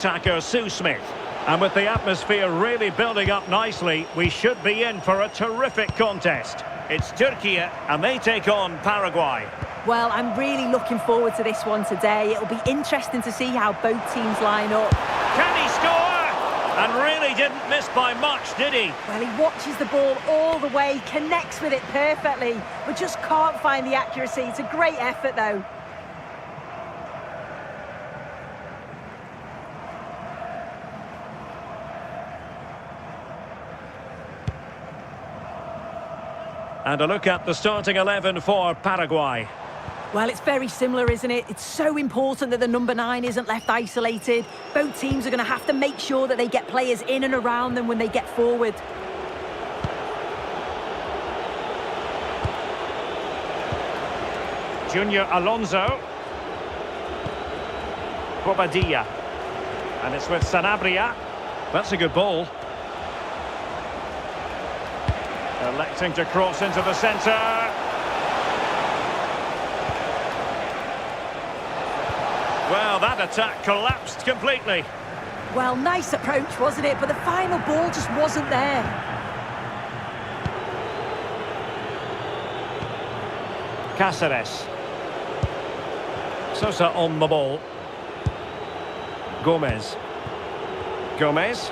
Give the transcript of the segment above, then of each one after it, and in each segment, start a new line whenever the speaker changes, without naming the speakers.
Attacker Sue Smith. And with the atmosphere really building up nicely, we should be in for a terrific contest. It's Turkey and they take on Paraguay.
Well, I'm really looking forward to this one today. It'll be interesting to see how both teams line up.
Can he score? And really didn't miss by much, did he?
Well, he watches the ball all the way, connects with it perfectly, but just can't find the accuracy. It's a great effort, though.
And a look at the starting 11 for Paraguay.
Well, it's very similar, isn't it? It's so important that the number 9 isn't left isolated. Both teams are going to have to make sure that they get players in and around them when they get forward.
Junior Alonso. Bobadilla. And it's with Sanabria. That's a good ball. Electing to cross into the centre. Well, that attack collapsed completely.
Well, nice approach, wasn't it? But the final ball just wasn't there.
Cáceres. Sosa on the ball. Gomez. Gomez.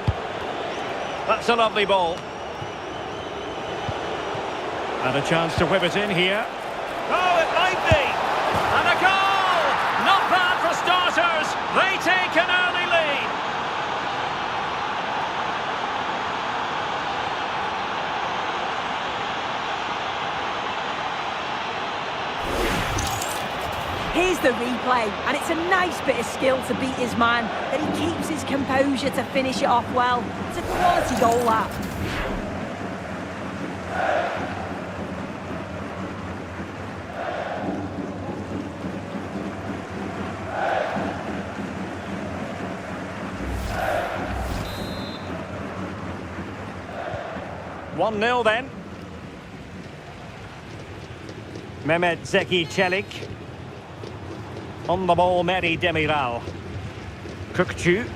That's a lovely ball. And a chance to whip it in here. Oh, it might be! And a goal! Not bad for starters. They take an early lead.
Here's the replay, and it's a nice bit of skill to beat his man, that he keeps his composure to finish it off well. It's a quality goal, that.
One 0 then. Mehmet Zeki Çelik. On the ball, Meri Demiral. Kökçü.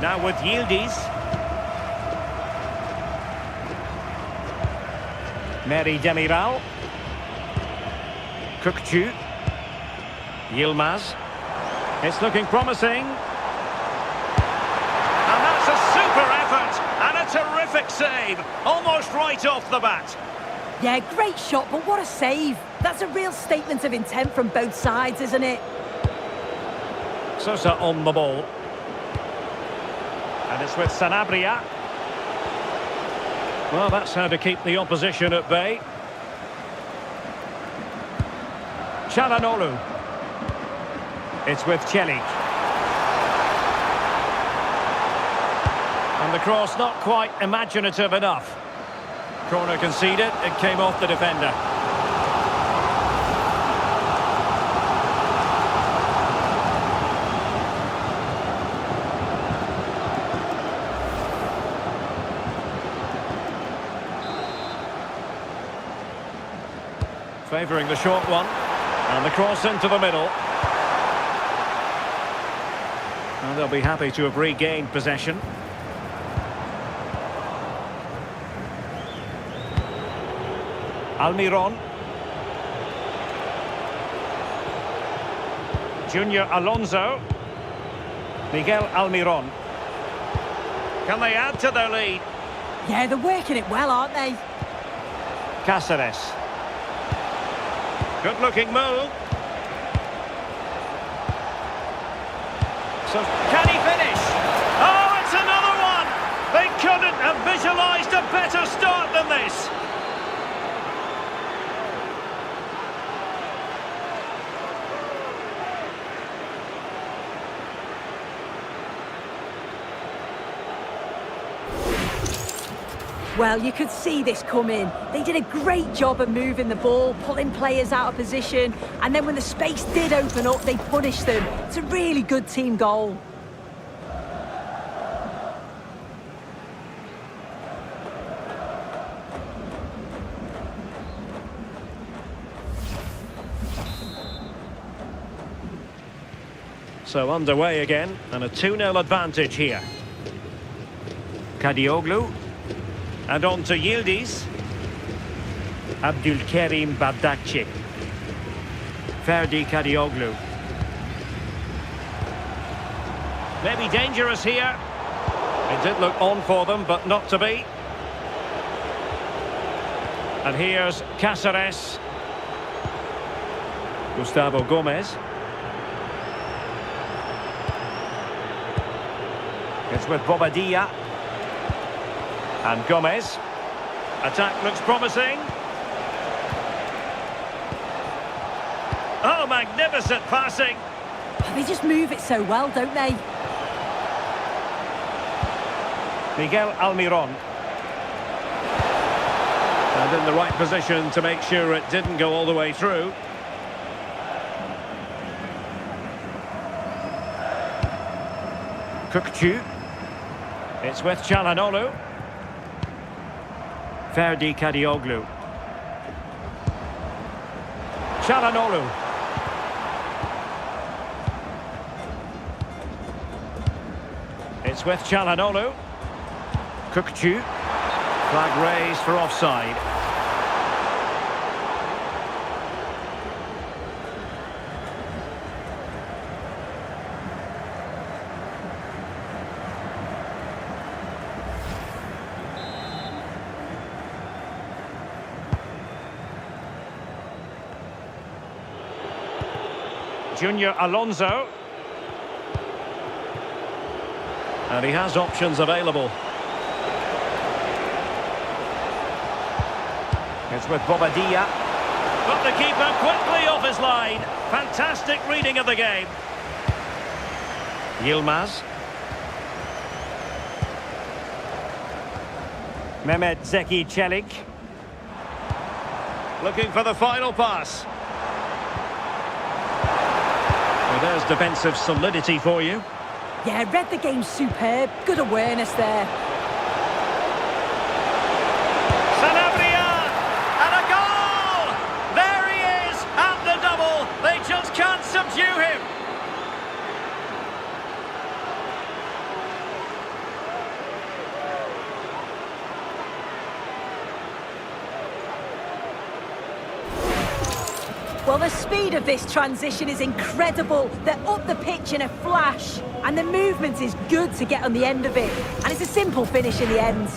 Now with Yildiz. Meri Demiral. Kökçü. Yilmaz. It's looking promising. And that's a super effort and a terrific save. Almost right off the bat.
Yeah, great shot, but what a save. That's a real statement of intent from both sides, isn't it?
Sosa on the ball. And it's with Sanabria. Well, that's how to keep the opposition at bay. Çalhanoğlu. It's with Çelik. And the cross not quite imaginative enough. Corner conceded, it came off the defender. Favouring the short one. And the cross into the middle. And they'll be happy to have regained possession. Almiron. Junior Alonso. Miguel Almiron. Can they add to their lead?
Yeah, they're working it well, aren't they?
Cáceres. Good looking move. So can he finish? Oh, it's another one! They couldn't have visualised a better start than this.
Well, you could see this coming. They did a great job of moving the ball, pulling players out of position, and then when the space did open up, they punished them. It's a really good team goal.
So underway again, and a 2-0 advantage here. Kadioglu. And on to Yildiz. Abdulkarim Bardakci. Ferdi Kadioglu. Maybe dangerous here. It did look on for them, but not to be. And here's Cáceres. Gustavo Gomez. It's with Bobadilla. And Gomez. Attack looks promising. Oh, magnificent passing.
They just move it so well, don't they?
Miguel Almiron. And in the right position to make sure it didn't go all the way through. Kukçu. It's with Çalhanoğlu. Ferdi Kadioglu. Çalhanoğlu. It's with Çalhanoğlu. Kukçu. Flag raised for offside. Junior Alonso. And he has options available. It's with Bobadilla. Got the keeper quickly off his line. Fantastic reading of the game. Yilmaz. Mehmet Zeki Çelik. Looking for the final pass. Well, there's defensive solidity for you.
Yeah, read the game superb. Good awareness there.
Sanabria! And a goal! There he is at the double. They just can't subdue him.
Well, the speed of this transition is incredible. They're up the pitch in a flash. And the movement is good to get on the end of it. And it's a simple finish in the end.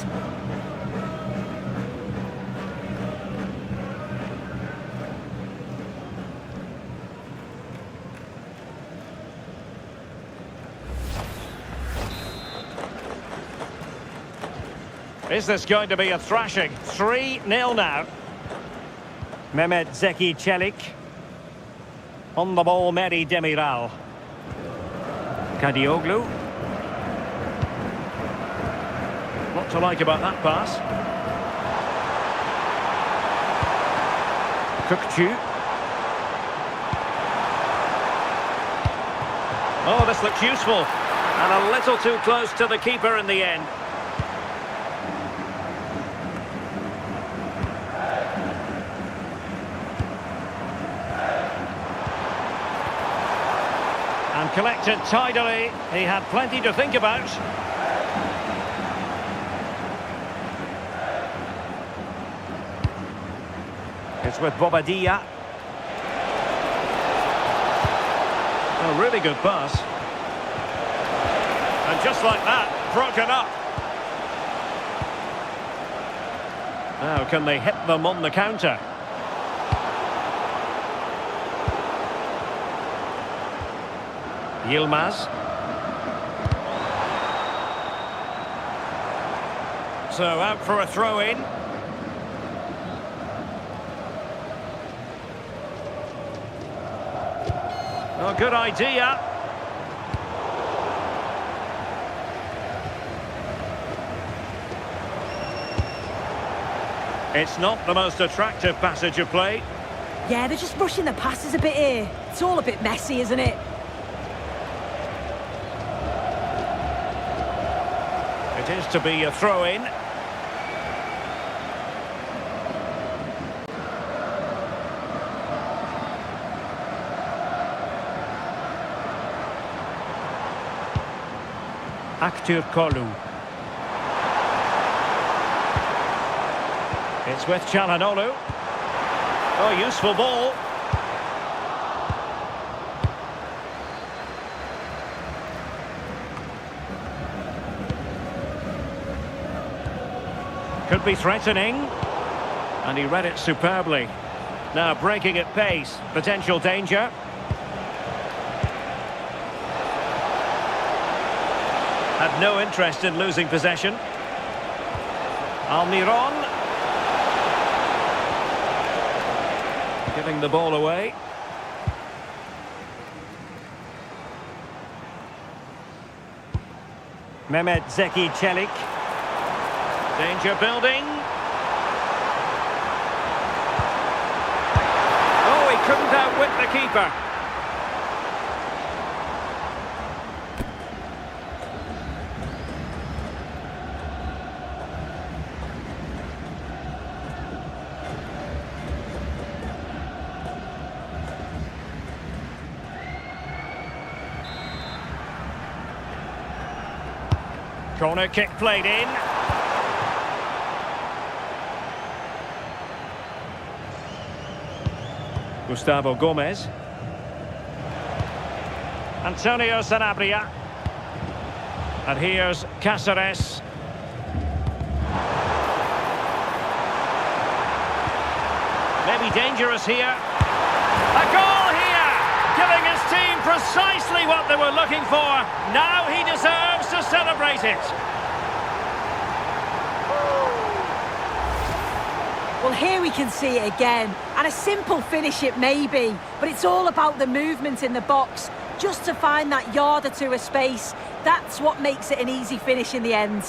Is this going to be a thrashing? 3-0 now. Mehmet Zeki Çelik. On the ball, Mehdi Demiral. Kadioglu. What to like about that pass? Kukçu. Oh, this looks useful. And a little too close to the keeper in the end. And collected tidily. He had plenty to think about. It's with Bobadilla. A really good pass. And just like that, broken up. Now can they hit them on the counter? Yilmaz. So out for a throw-in. Oh, good idea. It's not the most attractive passage of play.
Yeah, they're just rushing the passes a bit here. It's all a bit messy, isn't it?
It is to be a throw-in. Kolu. It's with Çalhanoğlu. Oh, useful ball. Could be threatening. And he read it superbly. Now breaking at pace. Potential danger. Had no interest in losing possession. Almiron. Giving the ball away. Mehmet Zeki Çelik. Danger building. Oh, he couldn't outwit the keeper. Corner kick played in. Gustavo Gomez. Antonio Sanabria. And here's Cáceres. Maybe dangerous here. A goal here! Giving his team precisely what they were looking for. Now he deserves to celebrate it.
Well, here we can see it again. And a simple finish it may be, but it's all about the movement in the box. Just to find that yard or two of space, that's what makes it an easy finish in the end.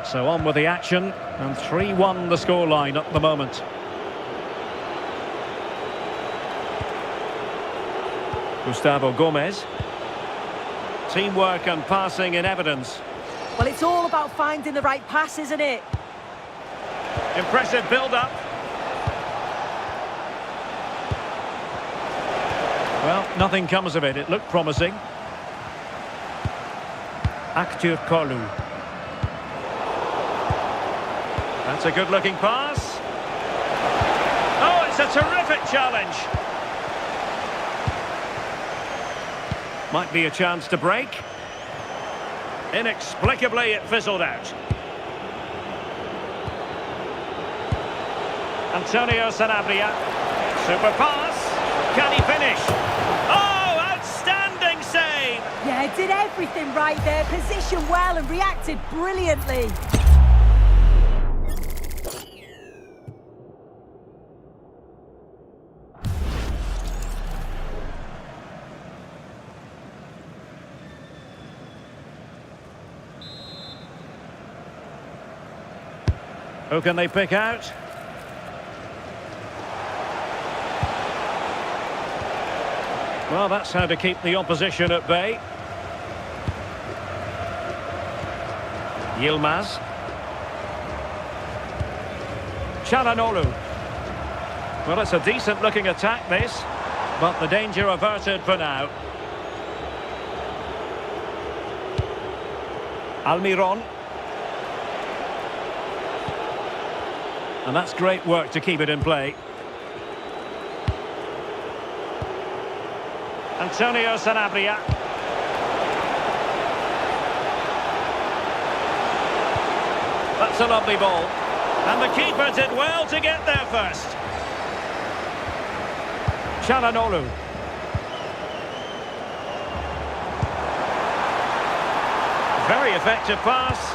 So on with the action, and 3-1 the scoreline at the moment. Gustavo Gomez. Teamwork and passing in evidence.
Well, it's all about finding the right pass, isn't it?
Impressive build-up. Well, nothing comes of it. It looked promising. Kolu. That's a good-looking pass. Oh, it's a terrific challenge. Might be a chance to break. Inexplicably, it fizzled out. Antonio Sanabria. Super pass. Can he finish? Oh, outstanding save!
Yeah, did everything right there. Positioned well and reacted brilliantly.
Who can they pick out? Well, that's how to keep the opposition at bay. Yilmaz. Çalhanoğlu. Well, it's a decent-looking attack, this. But the danger averted for now. Almiron. And that's great work to keep it in play. Antonio Sanabria. That's a lovely ball. And the keeper did well to get there first. Çalhanoğlu. Very effective pass.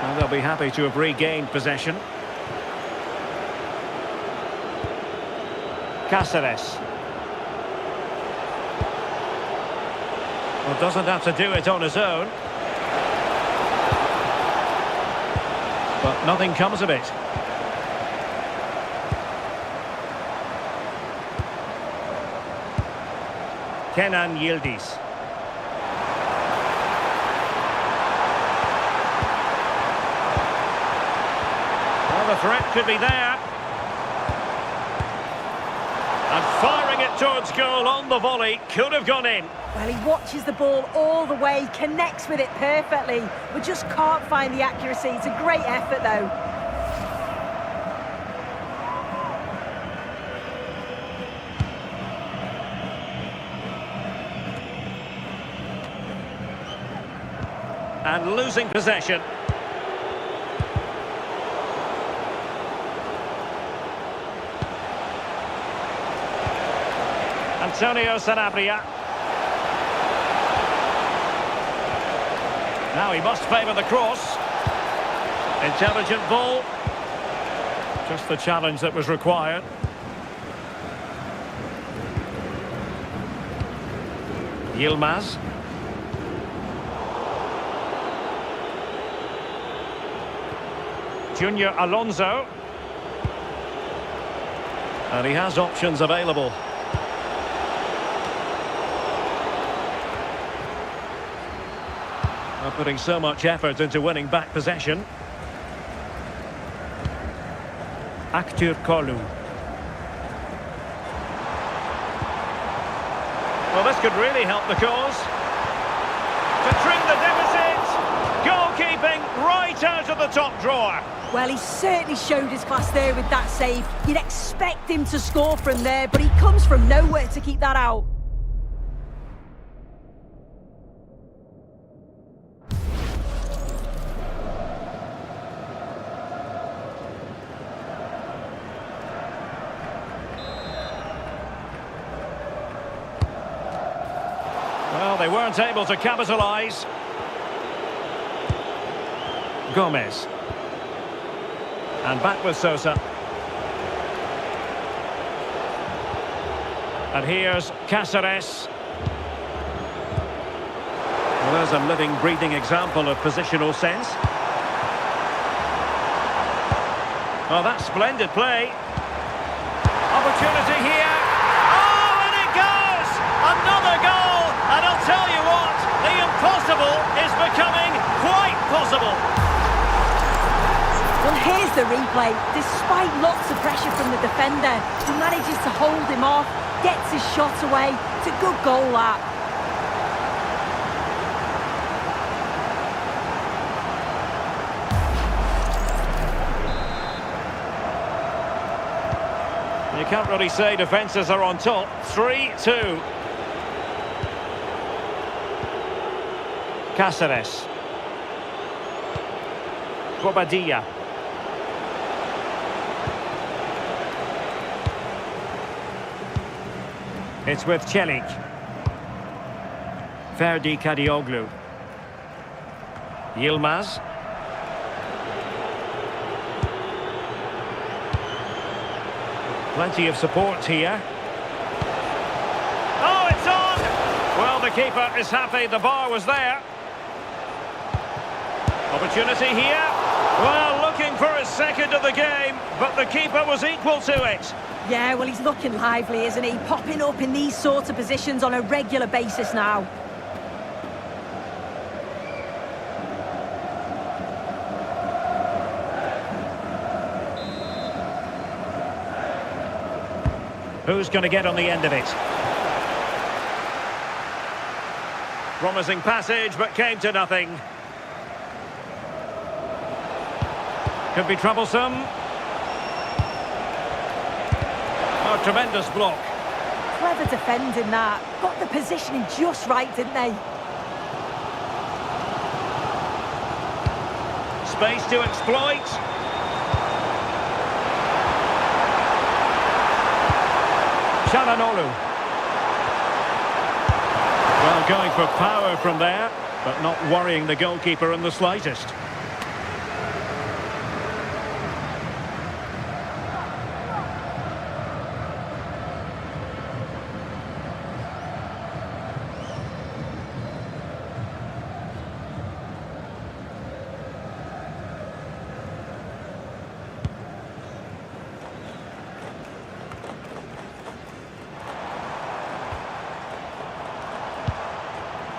And they'll be happy to have regained possession. Cáceres. Well, doesn't have to do it on his own. But nothing comes of it. Kenan Yildiz. Well, the threat could be there. And firing it towards goal on the volley. Could have gone in.
Well, he watches the ball all the way, connects with it perfectly. We just can't find the accuracy. It's a great effort, though.
And losing possession. Antonio Sanabria. Now he must favour the cross. Intelligent ball. Just the challenge that was required. Yilmaz. Junior Alonso. And he has options available. They're putting so much effort into winning back possession. Aktür Kolu. Well, this could really help the cause. To trim the deficit. Goalkeeping right out of the top drawer.
Well, he certainly showed his class there with that save. You'd expect him to score from there, but he comes from nowhere to keep that out.
Well, they weren't able to capitalise. Gomez. And back with Sosa. And here's Cáceres. Well, there's a living, breathing example of positional sense. Oh, that's splendid play. Opportunity here. Oh, and it goes! Another goal! And I'll tell you what, the impossible is becoming quite possible.
Well, here's the replay. Despite lots of pressure from the defender, he manages to hold him off, gets his shot away. It's a good goal, that.
You can't really say defences are on top. 3-2. Cáceres. Bobadilla. It's with Çelik. Ferdi Kadioglu. Yilmaz. Plenty of support here. Oh, it's on! Well, the keeper is happy. The bar was there. Opportunity here. Well, looking for his second of the game, but the keeper was equal to it.
Yeah, well, he's looking lively, isn't he? Popping up in these sorts of positions on a regular basis now.
Who's going to get on the end of it? Promising passage, but came to nothing. Could be troublesome. Oh, tremendous block.
Clever defending that. Got the positioning just right, didn't they?
Space to exploit. Çalhanoğlu. Well, going for power from there, but not worrying the goalkeeper in the slightest.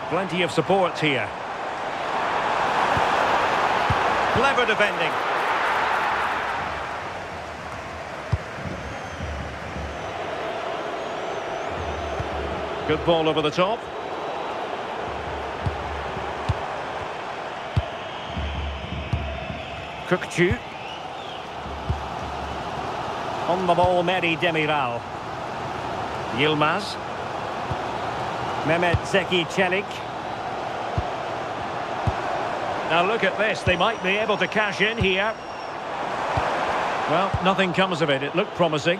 Plenty of support here. Clever defending. Good ball over the top. Kukçu. On the ball, Meri Demiral. Yilmaz. Mehmet Zeki Çelik. Now look at this, they might be able to cash in here. Well, nothing comes of it, it looked promising.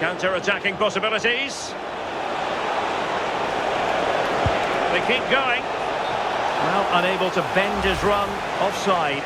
Counter-attacking possibilities. They keep going. Well, unable to bend his run, offside.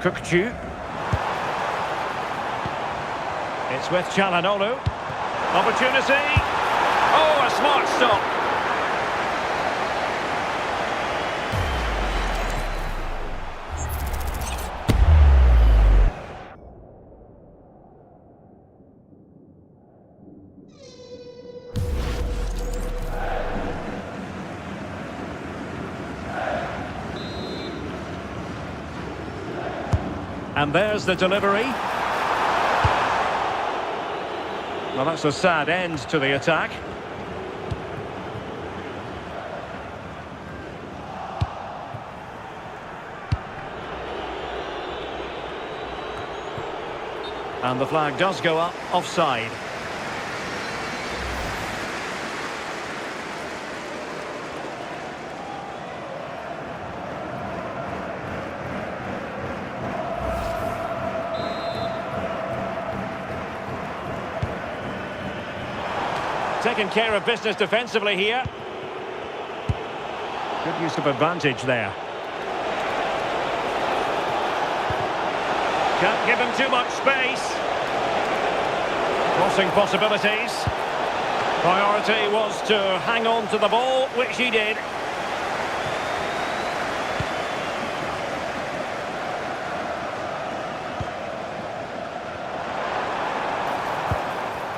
Kukçu. It's with Çalhanoğlu. Opportunity. Oh, a smart stop. And there's the delivery. Well, that's a sad end to the attack. And the flag does go up, offside. Taking care of business defensively here. Good use of advantage there. Can't give him too much space. Crossing possibilities. Priority was to hang on to the ball, which he did.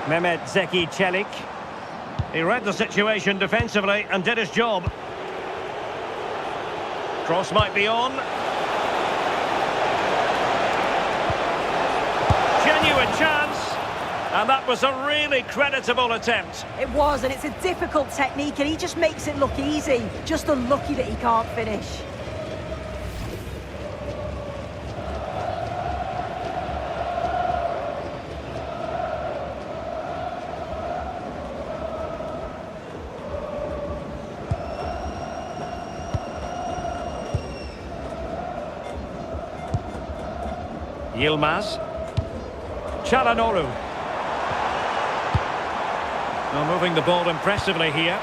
Mehmet Zeki Çelik. He read the situation defensively and did his job. Cross might be on. Genuine chance. And that was a really creditable attempt.
It was, and it's a difficult technique, and he just makes it look easy. Just unlucky that he can't finish.
Yilmaz. Çalhanoğlu. Now moving the ball impressively here.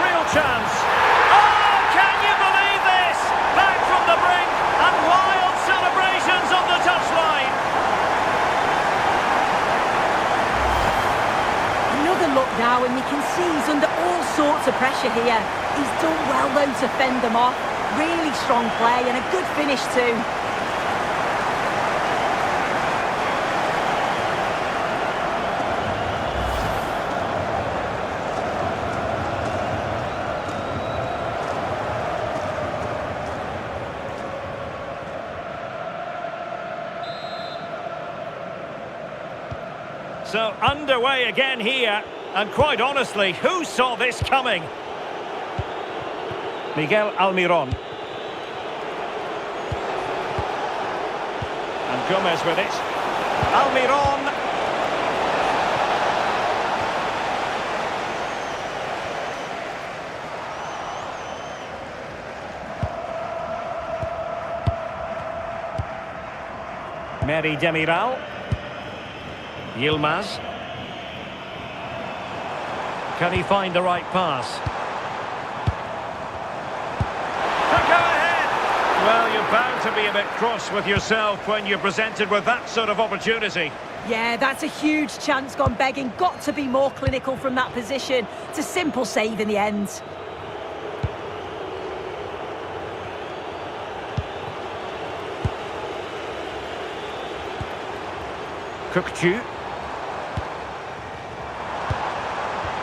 Real chance. Oh, can you believe this? Back from the brink and wild celebrations on the touchline.
Another look now, and you can see he's under all sorts of pressure here. He's done well, though, to fend them off. Really strong play and a good finish too.
So underway again here, and quite honestly, who saw this coming? Miguel Almiron. And Gomez with it. Almiron. Meri Demiral. Yilmaz. Can he find the right pass? To go ahead! Well, you're bound to be a bit cross with yourself when you're presented with that sort of opportunity.
Yeah, that's a huge chance gone begging. Got to be more clinical from that position. It's a simple save in the end.
Kukçu.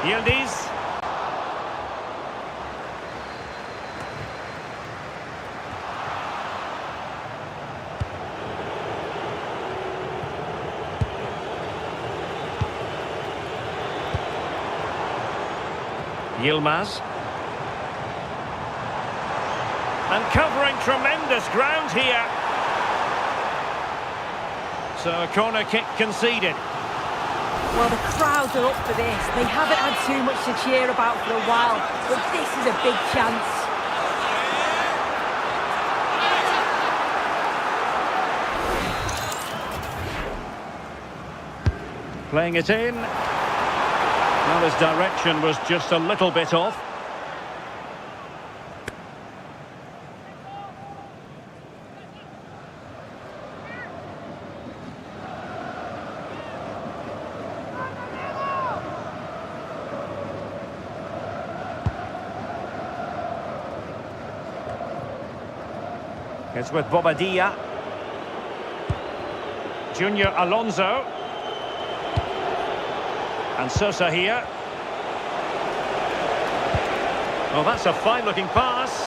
Yildiz. Yilmaz. And covering tremendous ground here. So a corner kick conceded.
Well, the crowds are up for this. They haven't had too much to cheer about for a while, but this is a big chance.
Playing it in. Well, his direction was just a little bit off. It's with Bobadilla. Junior Alonso. And Sosa here. Oh, that's a fine-looking pass.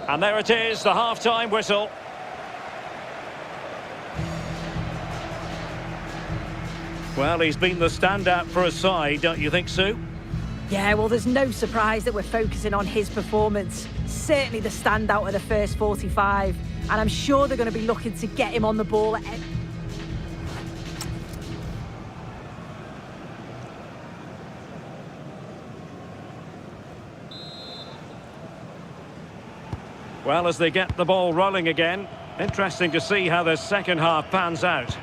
And there it is, the half-time whistle. Well, he's been the standout for his side, don't you think, Sue?
Yeah, well, there's no surprise that we're focusing on his performance. Certainly the standout of the first 45. And I'm sure they're going to be looking to get him on the ball.
Well, as they get the ball rolling again, interesting to see how the second half pans out.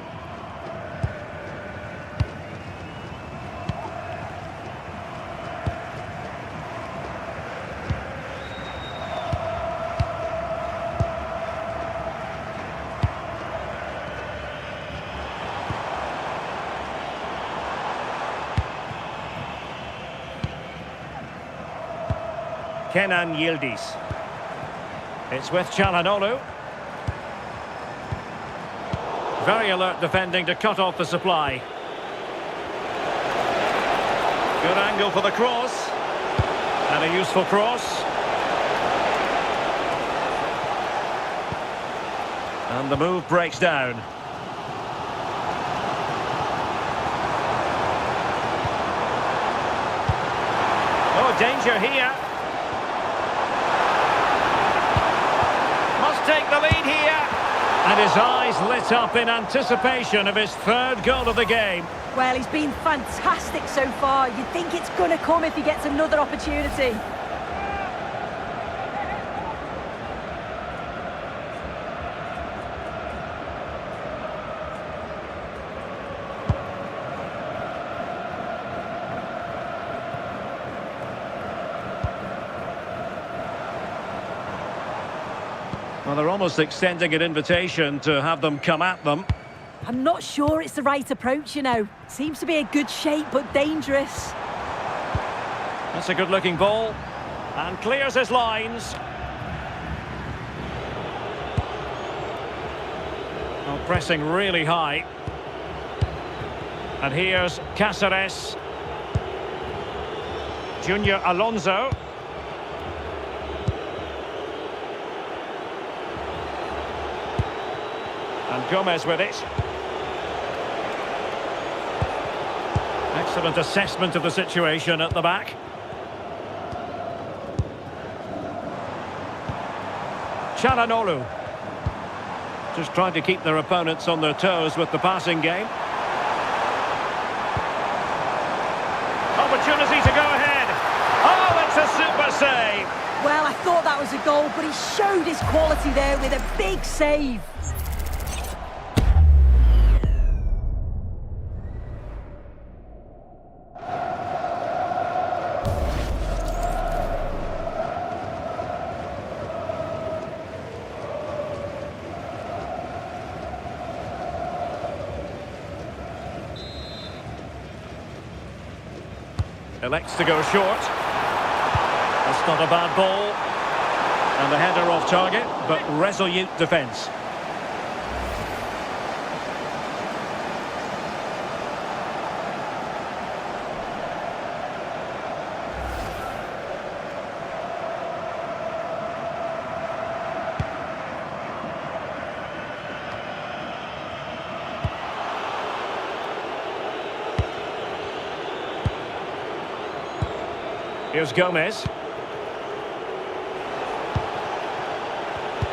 Kenan Yildiz. It's with Çalhanoğlu. Very alert defending to cut off the supply. Good angle for the cross. And a useful cross. And the move breaks down. Oh, danger here. Take the lead here. And his eyes lit up in anticipation of his third goal of the game.
Well, he's been fantastic so far. You'd think it's going to come if he gets another opportunity.
Well, they're almost extending an invitation to have them come at them.
I'm not sure it's the right approach, you know. Seems to be a good shape, but dangerous.
That's a good-looking ball. And clears his lines. Oh, pressing really high. And here's Cáceres. Junior Alonso. And Gomez with it. Excellent assessment of the situation at the back. Çalhanoğlu. Just trying to keep their opponents on their toes with the passing game. Opportunity to go ahead. Oh, it's a super save.
Well, I thought that was a goal, but he showed his quality there with a big save.
Elects to go short. That's not a bad ball. And And the header off target, but resolute defence. Here's Gomez.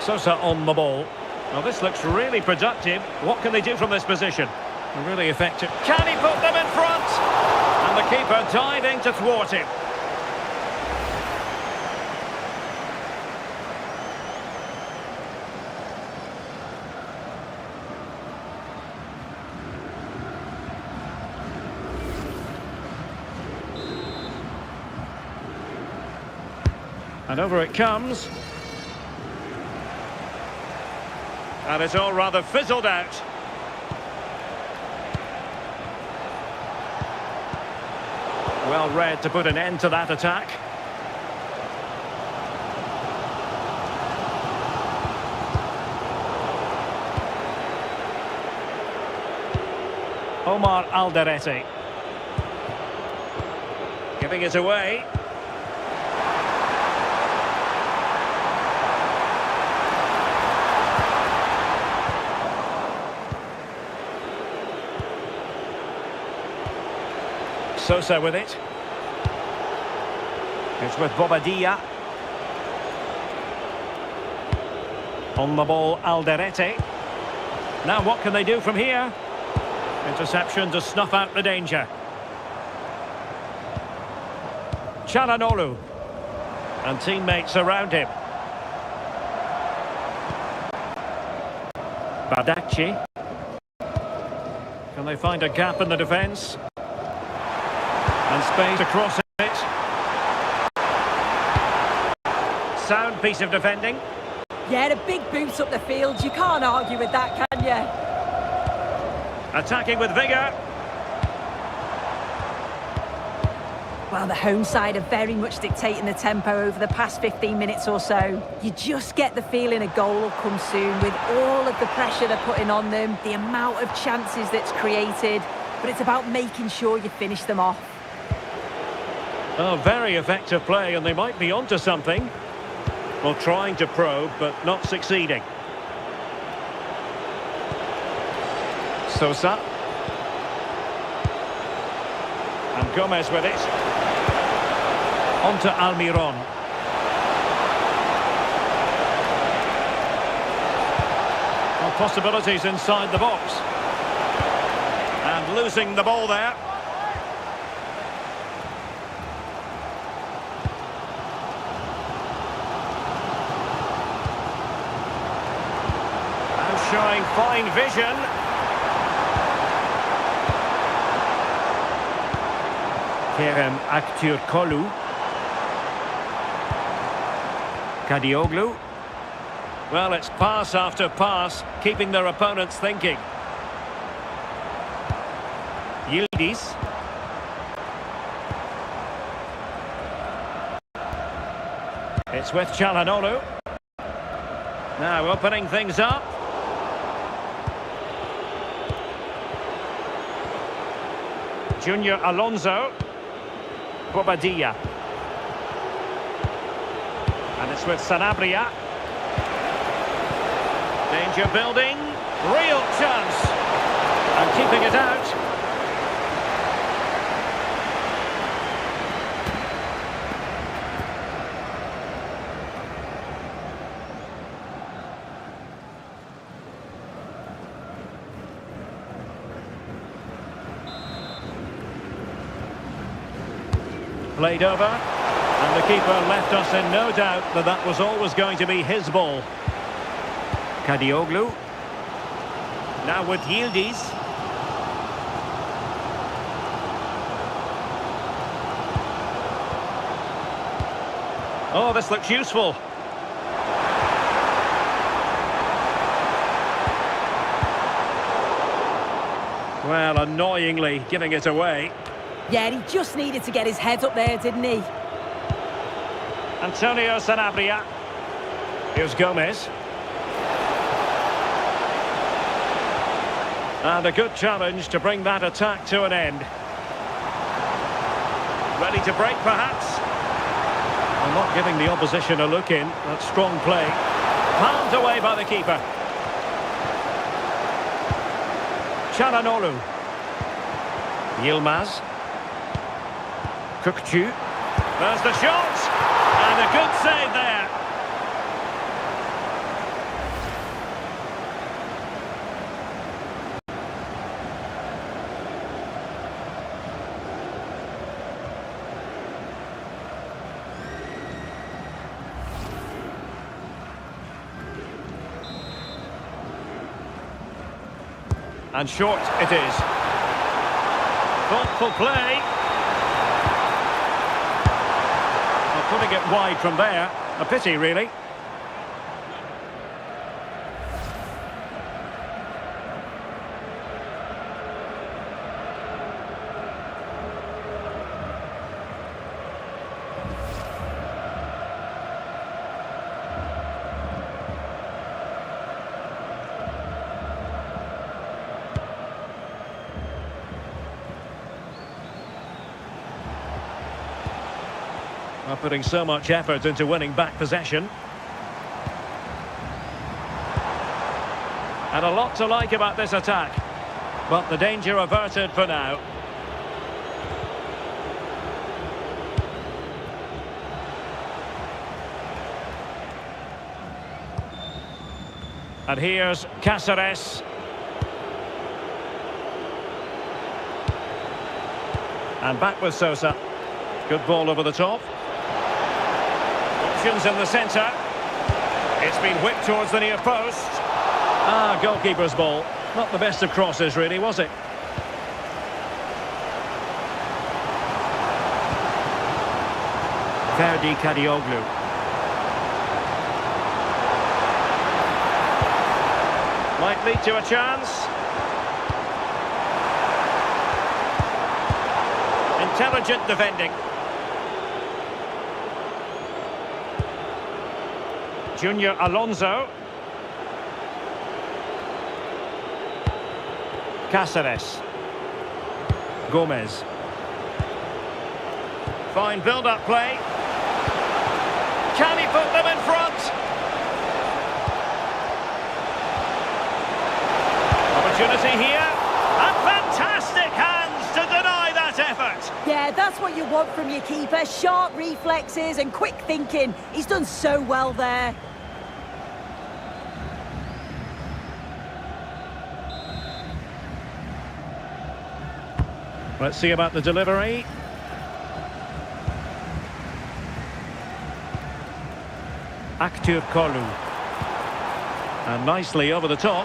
Sosa on the ball. Well, this looks really productive. What can they do from this position? Really effective. Can he put them in front? And the keeper diving to thwart him. And over it comes. And it's all rather fizzled out. Well read to put an end to that attack. Omar Alderete. Giving it away. Sosa with it. It's with Bobadilla. On the ball, Alderete. Now what can they do from here? Interception to snuff out the danger. Çalhanoğlu. And teammates around him. Bardakci. Can they find a gap in the defence? And space across it. Sound piece of defending.
Yeah, the big boots up the field. You can't argue with that, can you?
Attacking with vigour.
Well, the home side are very much dictating the tempo over the past 15 minutes or so. You just get the feeling a goal will come soon with all of the pressure they're putting on them, the amount of chances that's created, but it's about making sure you finish them off.
Oh, very effective play, and they might be onto something. Well, trying to probe, but not succeeding. Sosa. And Gomez with it. On to Almiron. Well, possibilities inside the box. And losing the ball there. Showing fine vision. Kerem Aktürkoğlu. Kadioglu. Well, it's pass after pass, keeping their opponents thinking. Yildiz. It's with Çalhanoğlu. Now opening things up. Junior Alonso. Bobadilla. And it's with Sanabria. Danger building. Real chance. And keeping it out. Played over, and the keeper left us in no doubt that that was always going to be his ball. Kadioglu. Now with Yildiz. Oh, this looks useful. Well, annoyingly giving it away.
Yeah, he just needed to get his head up there, didn't he?
Antonio Sanabria. Here's Gomez. And a good challenge to bring that attack to an end. Ready to break, perhaps? And not giving the opposition a look in. That's strong play. Palmed away by the keeper. Çalhanoğlu. Yilmaz. Kukçu. There's the shot. And a good save there. And short it is. Thoughtful play. Well, putting it wide from there. A pity, really. Are putting so much effort into winning back possession. And a lot to like about this attack. But the danger averted for now. And here's Cáceres. And back with Sosa. Good ball over the top. Options in the centre. It's been whipped towards the near post. Ah, goalkeeper's ball. Not the best of crosses, really, was it? Ferdi Kadioglu. Might lead to a chance. Intelligent defending. Junior Alonso. Cáceres. Gomez. Fine build-up play. Can he put them in front? Opportunity here. And fantastic hands to deny that effort.
Yeah, that's what you want from your keeper. Sharp reflexes and quick thinking. He's done so well there.
Let's see about the delivery. Aktürkoğlu. And nicely over the top.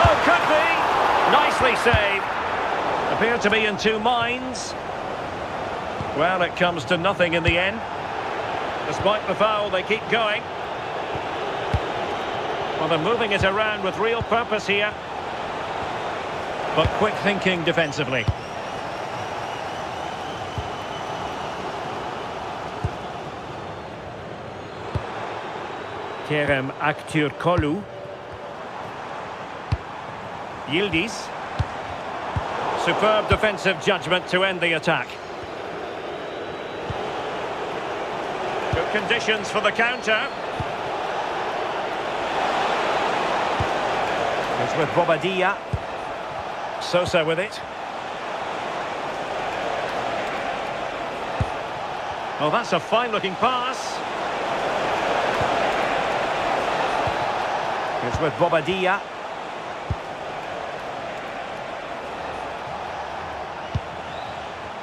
Oh, could be. Nicely saved. Appeared to be in two minds. Well, it comes to nothing in the end. Despite the foul, they keep going. Well, they're moving it around with real purpose here. But quick thinking defensively. Kerem Aktürkoğlu. Yildiz. Superb defensive judgment to end the attack. Good conditions for the counter. It's with Bobadilla. Sosa with it. Oh, that's a fine-looking pass. It's with Bobadilla.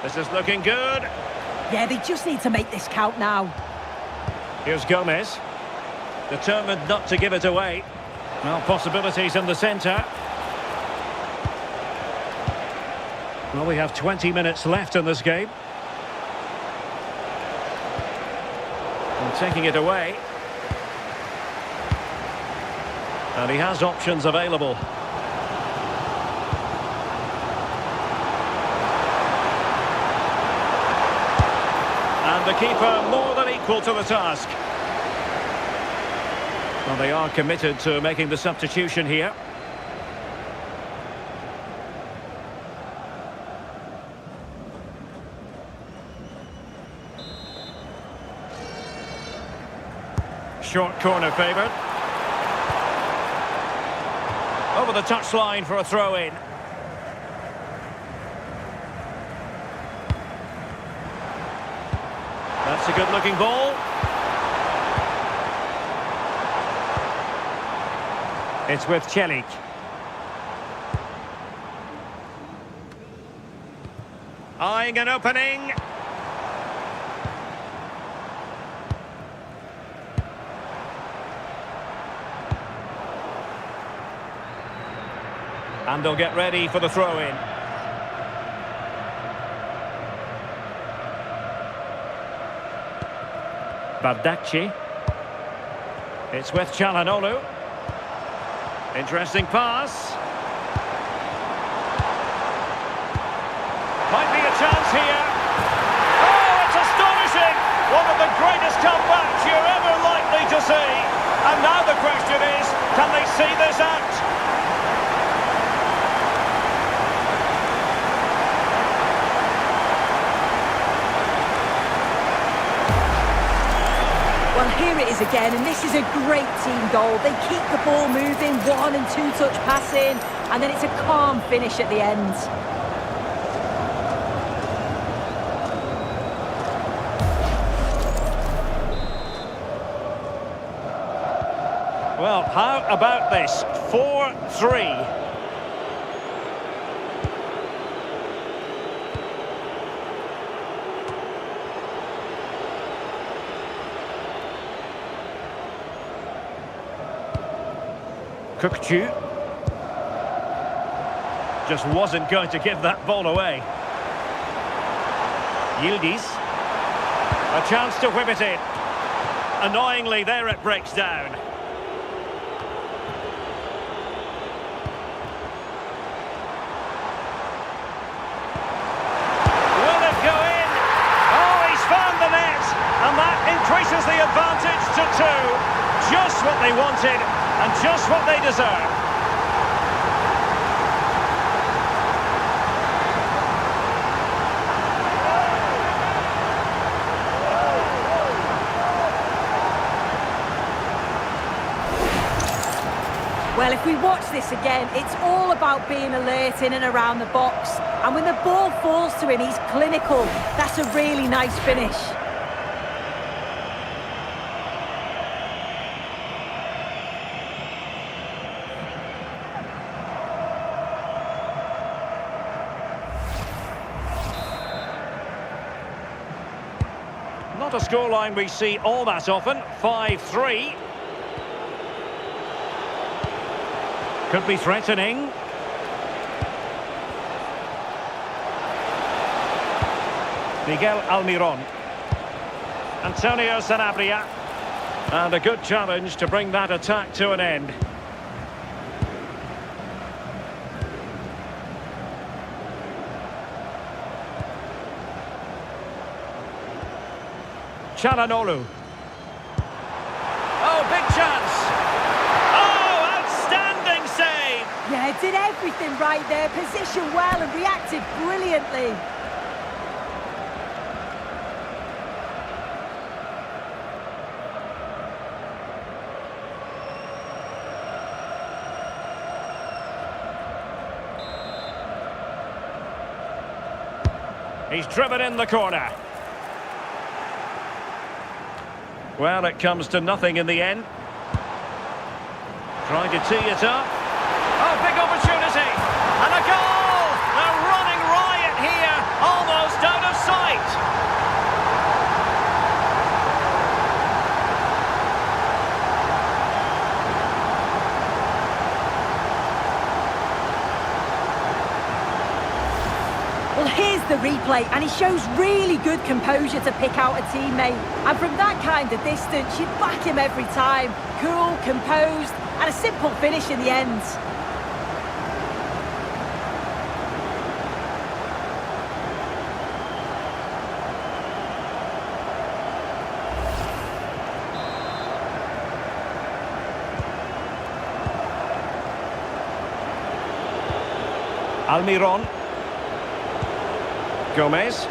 This is looking good.
Yeah, they just need to make this count now.
Here's Gomez. Determined not to give it away. Well, possibilities in the centre. Well, we have 20 minutes left in this game. And taking it away. And he has options available. And And the keeper more than equal to the task. Well, they are committed to making the substitution here. Short corner favoured. Over the touchline for a throw-in. That's a good-looking ball. It's with Celik. Eyeing an opening. And they'll get ready for the throw-in. Bardakci. It's with Çalhanoğlu. Interesting pass. Might be a chance here. Oh, it's astonishing! One of the greatest comebacks you're ever likely to see. And now the question is, can they see this out?
Well, here it is again, and this is a great team goal. They keep the ball moving, 1- and 2-touch passing, and then it's a calm finish at the end.
Well, how about this? 4-3. Kukçu just wasn't going to give that ball away. Yildiz, a chance to whip it in. Annoyingly, there it breaks down. Will it go in? Oh, he's found the net, and that increases the advantage to 2. Just what they wanted. And just what they deserve.
Well, if we watch this again, it's all about being alert in and around the box. And when the ball falls to him, he's clinical. That's a really nice finish.
Not a scoreline we see all that often. 5-3. Could be threatening. Miguel Almiron. Antonio Sanabria. And a good challenge to bring that attack to an end. Çalhanoğlu. Oh, big chance. Oh, outstanding save.
Yeah, did everything right there. Positioned well and reacted brilliantly.
He's driven in the corner. Well, it comes to nothing in the end. Trying to tee it up. Oh, big opportunity. And a goal! A running riot here, almost out of sight.
Well, here's the replay, and he shows really good composure to pick out a teammate. And from that kind of distance, you'd back him every time. Cool, composed, and a simple finish in the end.
Almiron. Gomez.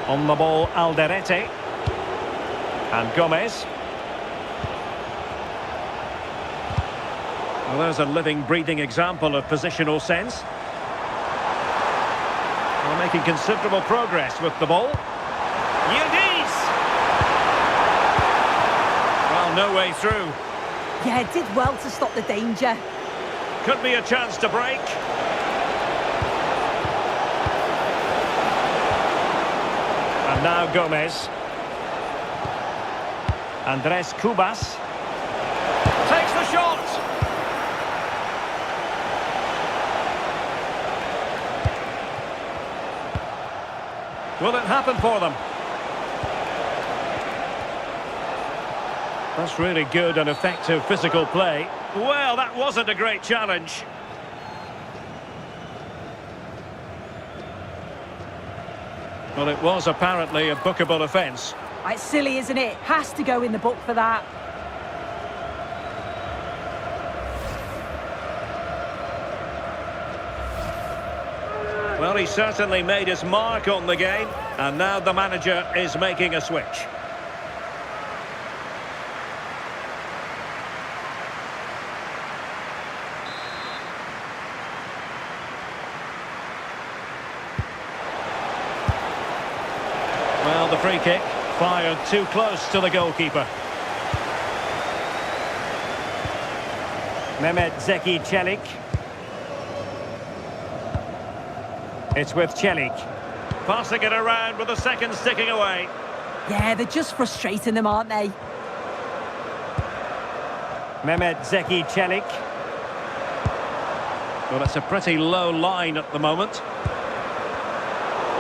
On the ball, Alderete. And Gomez. Well, there's a living, breathing example of positional sense. They're making considerable progress with the ball. Yildiz! Well, no way through.
Yeah, did well to stop the danger.
Could be a chance to break. And now Gomez. Andres Cubas. Takes the shot! Will it happen for them? That's really good and effective physical play. Well, that wasn't a great challenge. Well, it was apparently a bookable offence.
It's silly, isn't it? Has to go in the book for that.
Well, he certainly made his mark on the game, and now the manager is making a switch. Well, the free kick fired too close to the goalkeeper. Mehmet Zeki Çelik. It's with Çelik. Passing it around with a second sticking away.
Yeah, they're just frustrating them, aren't they?
Mehmet Zeki Çelik. Well, it's a pretty low line at the moment.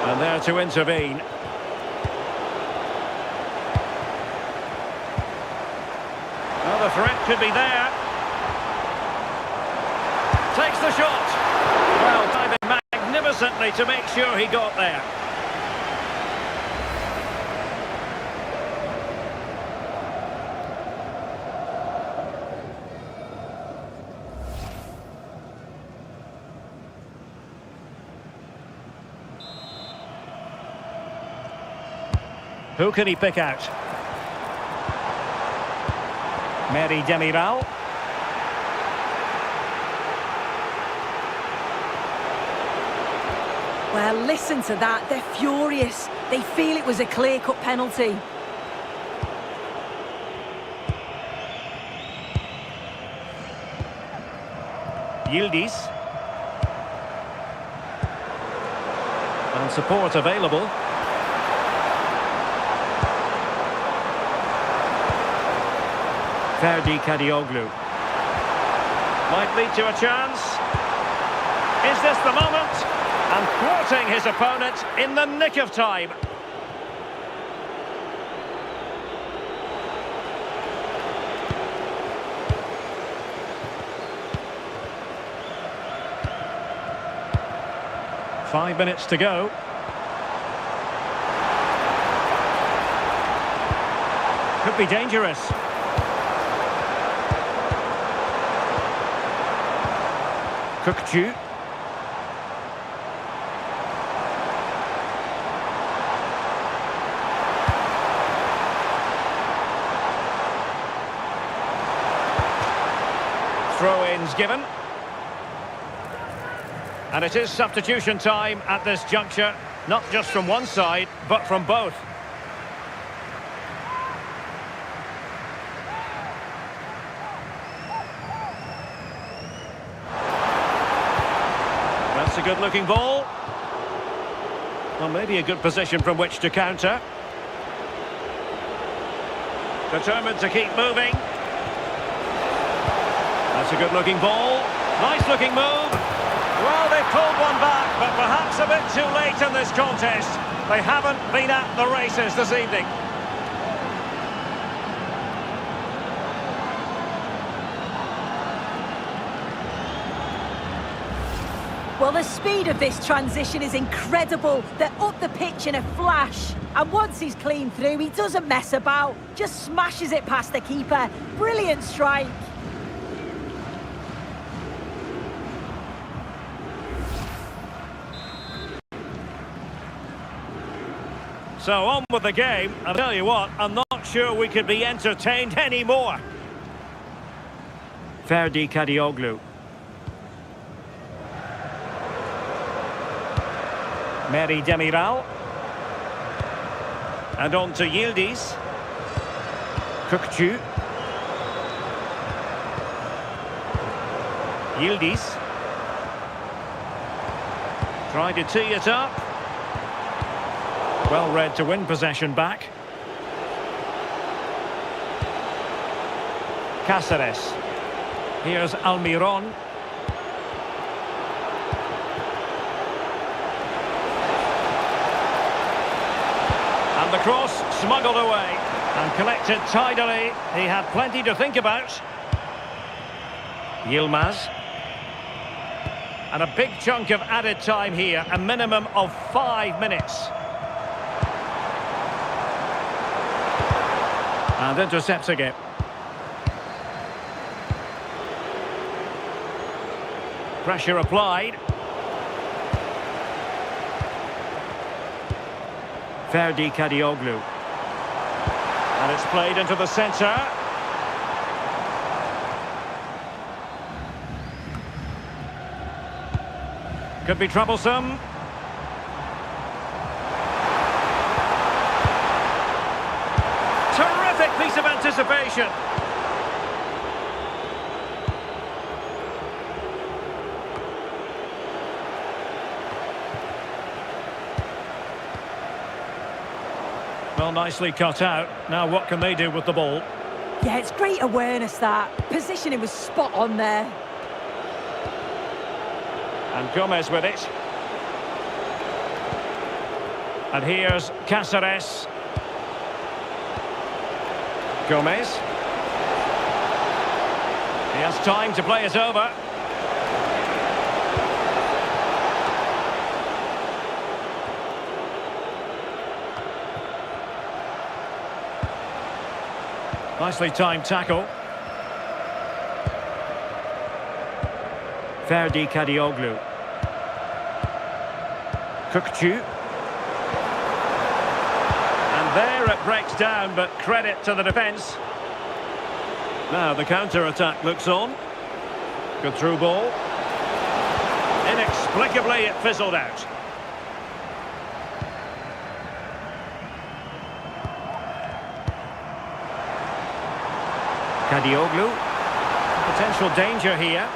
And there to intervene. Well, the threat could be there. Takes the shot. Well, diving magnificently to make sure he got there. Who can he pick out? Meri Demiral.
Well, listen to that. They're furious. They feel it was a clear-cut penalty.
Yildiz. And support available. Ferdi Kadioglu. Might lead to a chance. Is this the moment? And thwarting his opponent in the nick of time. Five minutes to go. Could be dangerous. Kukçu. Throw-ins given. And it is substitution time at this juncture, not just from one side, but from both. That's a good-looking ball. Well, maybe a good position from which to counter. Determined to keep moving. That's a good-looking ball. Nice-looking move. Well, they pulled one back, but perhaps a bit too late in this contest. They haven't been at the races this evening.
Well, the speed of this transition is incredible. They're up the pitch in a flash. And once he's clean through, he doesn't mess about. Just smashes it past the keeper. Brilliant strike.
So on with the game. I'll tell you what, I'm not sure we could be entertained anymore. Ferdi Kadioglu. Meri Demiral. And on to Yildiz. Kökçü. Yildiz. Trying to tee it up. Well read to win possession back. Cáceres. Here's Almiron. And the cross smuggled away and collected tidily. He had plenty to think about. Yilmaz. And a big chunk of added time here, a minimum of 5 minutes. And intercepting it. Pressure applied. Ferdi Kadioglu. And it's played into the centre. Could be troublesome. Terrific piece of anticipation. Well, nicely cut out. Now what can they do with the ball?
Yeah, it's great awareness, that. Positioning was spot on there.
And Gomez with it. And here's Cáceres. Gomez. He has time to play it over. Nicely timed tackle. Ferdi Kadioglu. Kökçü. And there it breaks down, but credit to the defence. Now the counter-attack looks on. Good through ball. Inexplicably it fizzled out. Kadioglu. Potential danger here.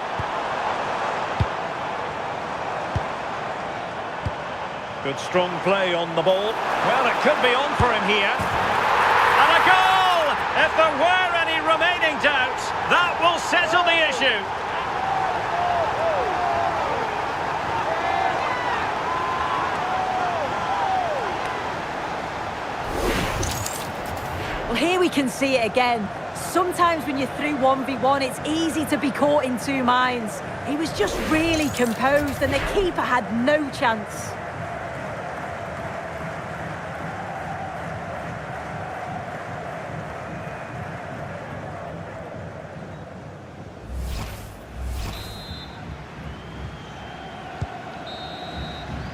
Good strong play on the ball. Well, it could be on for him here. And a goal! If there were any remaining doubts, that will settle the issue.
Well, here we can see it again. Sometimes when you're through 1v1, it's easy to be caught in two minds. He was just really composed and the keeper had no chance.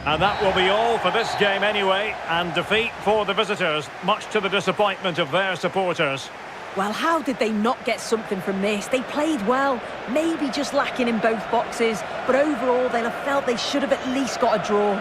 And that will be all for this game anyway, and defeat for the visitors, much to the disappointment of their supporters.
Well, how did they not get something from this? They played well, maybe just lacking in both boxes, but overall they'll have felt they should have at least got a draw.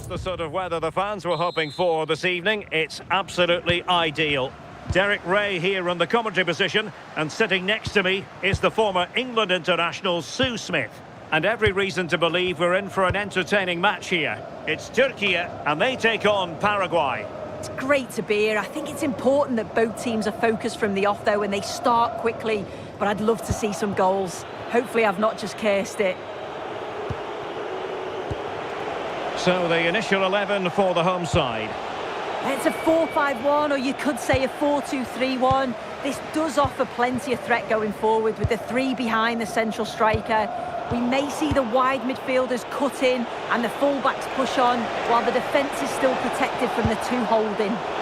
The sort of weather the fans were hoping for this evening. It's absolutely ideal. Derek Ray here on the commentary position, and sitting next to me is the former England international Sue Smith. And every reason to believe we're in for an entertaining match here. It's Turkey and they take on Paraguay.
It's great to be here. I think it's important that both teams are focused from the off though and they start quickly, but I'd love to see some goals. Hopefully I've not just cursed it.
So the initial 11 for the home side.
It's a 4-5-1, or you could say a 4-2-3-1. This does offer plenty of threat going forward with the three behind the central striker. We may see the wide midfielders cut in and the fullbacks push on, while the defence is still protected from the two holding.